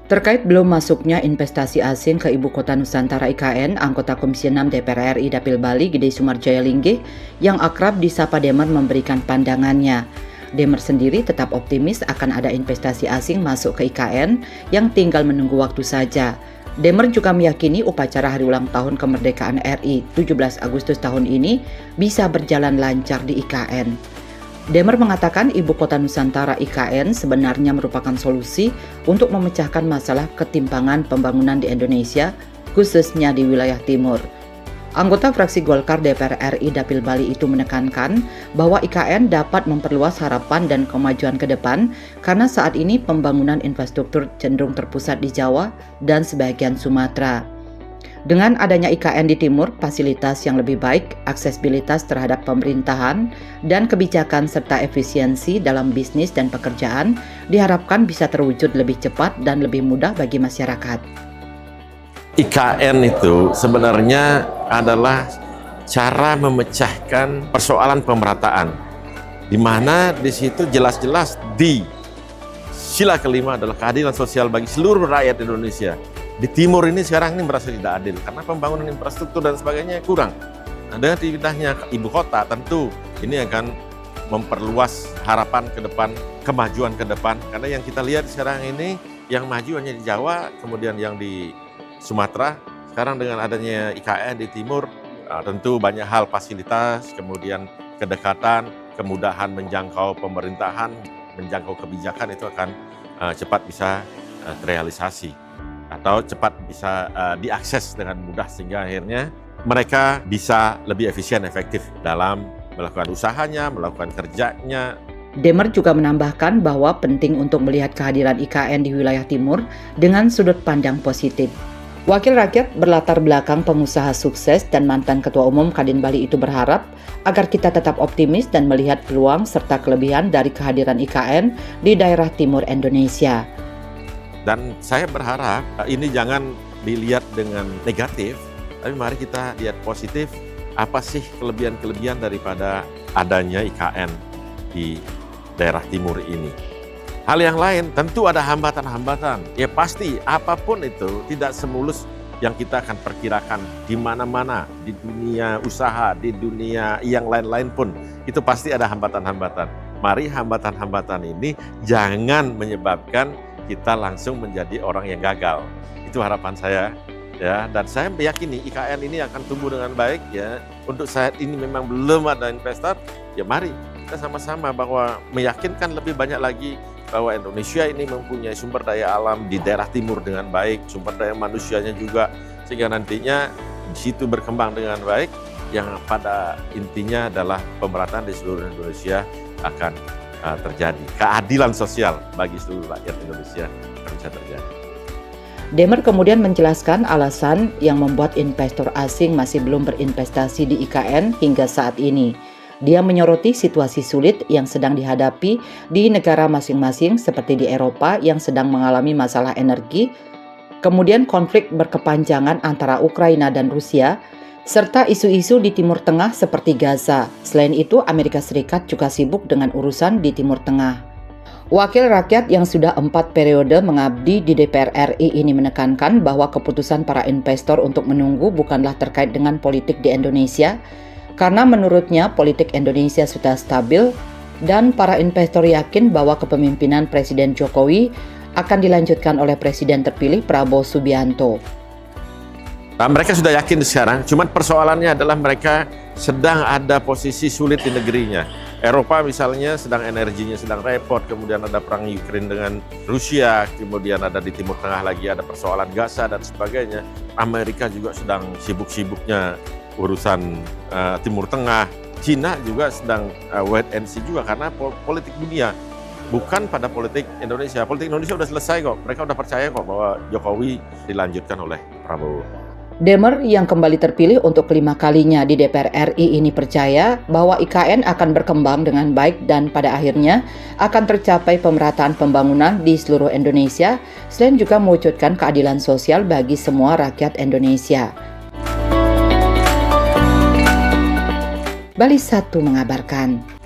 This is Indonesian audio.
Terkait belum masuknya investasi asing ke Ibu Kota Nusantara IKN, anggota Komisi 6 DPR RI Dapil Bali Gede Sumarjaya Linggih yang akrab disapa Demer memberikan pandangannya. Demer sendiri tetap optimis akan ada investasi asing masuk ke IKN yang tinggal menunggu waktu saja. Demer juga meyakini upacara hari ulang tahun kemerdekaan RI 17 Agustus tahun ini bisa berjalan lancar di IKN. Demer mengatakan Ibu Kota Nusantara IKN sebenarnya merupakan solusi untuk memecahkan masalah ketimpangan pembangunan di Indonesia, khususnya di wilayah timur. Anggota fraksi Golkar DPR RI Dapil Bali itu menekankan bahwa IKN dapat memperluas harapan dan kemajuan ke depan karena saat ini pembangunan infrastruktur cenderung terpusat di Jawa dan sebagian Sumatera. Dengan adanya IKN di timur, fasilitas yang lebih baik, aksesibilitas terhadap pemerintahan, dan kebijakan serta efisiensi dalam bisnis dan pekerjaan diharapkan bisa terwujud lebih cepat dan lebih mudah bagi masyarakat. IKN itu sebenarnya adalah cara memecahkan persoalan pemerataan, di mana di situ jelas-jelas di sila kelima adalah keadilan sosial bagi seluruh rakyat Indonesia. Di timur ini sekarang ini merasa tidak adil karena pembangunan infrastruktur dan sebagainya kurang. Nah, dengan dipindahnya ibu kota tentu ini akan memperluas harapan ke depan, kemajuan ke depan. Karena yang kita lihat sekarang ini yang maju hanya di Jawa, kemudian yang di Sumatera. Sekarang dengan adanya IKN di timur, tentu banyak hal fasilitas, kemudian kedekatan, kemudahan menjangkau pemerintahan, menjangkau kebijakan itu akan cepat bisa terrealisasi atau cepat bisa diakses dengan mudah sehingga akhirnya mereka bisa lebih efisien, efektif dalam melakukan usahanya, melakukan kerjanya. Demer juga menambahkan bahwa penting untuk melihat kehadiran IKN di wilayah timur dengan sudut pandang positif. Wakil rakyat berlatar belakang pengusaha sukses dan mantan Ketua Umum Kadin Bali itu berharap agar kita tetap optimis dan melihat peluang serta kelebihan dari kehadiran IKN di daerah timur Indonesia. Dan saya berharap ini jangan dilihat dengan negatif, tapi mari kita lihat positif, apa sih kelebihan-kelebihan daripada adanya IKN di daerah timur ini. Hal yang lain tentu ada hambatan-hambatan, ya pasti apapun itu tidak semulus yang kita akan perkirakan di mana-mana, di dunia usaha, di dunia yang lain-lain pun, itu pasti ada hambatan-hambatan. Mari hambatan-hambatan ini jangan menyebabkan kita langsung menjadi orang yang gagal. Itu harapan saya, ya. Dan saya meyakini IKN ini akan tumbuh dengan baik, ya. Untuk saat ini memang belum ada investor, ya mari kita sama-sama bahwa meyakinkan lebih banyak lagi bahwa Indonesia ini mempunyai sumber daya alam di daerah timur dengan baik, sumber daya manusianya juga, sehingga nantinya di situ berkembang dengan baik, yang pada intinya adalah pemerataan di seluruh Indonesia akan terjadi. Keadilan sosial bagi seluruh rakyat Indonesia akan bisa terjadi. Demer kemudian menjelaskan alasan yang membuat investor asing masih belum berinvestasi di IKN hingga saat ini. Dia menyoroti situasi sulit yang sedang dihadapi di negara masing-masing seperti di Eropa yang sedang mengalami masalah energi, kemudian konflik berkepanjangan antara Ukraina dan Rusia, serta isu-isu di Timur Tengah seperti Gaza. Selain itu, Amerika Serikat juga sibuk dengan urusan di Timur Tengah. Wakil rakyat yang sudah 4 periode mengabdi di DPR RI ini menekankan bahwa keputusan para investor untuk menunggu bukanlah terkait dengan politik di Indonesia, karena menurutnya politik Indonesia sudah stabil dan para investor yakin bahwa kepemimpinan Presiden Jokowi akan dilanjutkan oleh Presiden terpilih Prabowo Subianto. Nah, mereka sudah yakin sekarang, cuman persoalannya adalah mereka sedang ada posisi sulit di negerinya. Eropa misalnya sedang energinya sedang repot, kemudian ada perang Ukraina dengan Rusia, kemudian ada di Timur Tengah lagi ada persoalan Gaza dan sebagainya. Amerika juga sedang sibuk-sibuknya urusan Timur Tengah. Cina juga sedang wait and see juga karena politik dunia. Bukan pada politik Indonesia. Politik Indonesia sudah selesai kok. Mereka sudah percaya kok bahwa Jokowi dilanjutkan oleh Prabowo. Demer yang kembali terpilih untuk kelima kalinya di DPR RI ini percaya bahwa IKN akan berkembang dengan baik dan pada akhirnya akan tercapai pemerataan pembangunan di seluruh Indonesia, selain juga mewujudkan keadilan sosial bagi semua rakyat Indonesia. Bali 1 mengabarkan.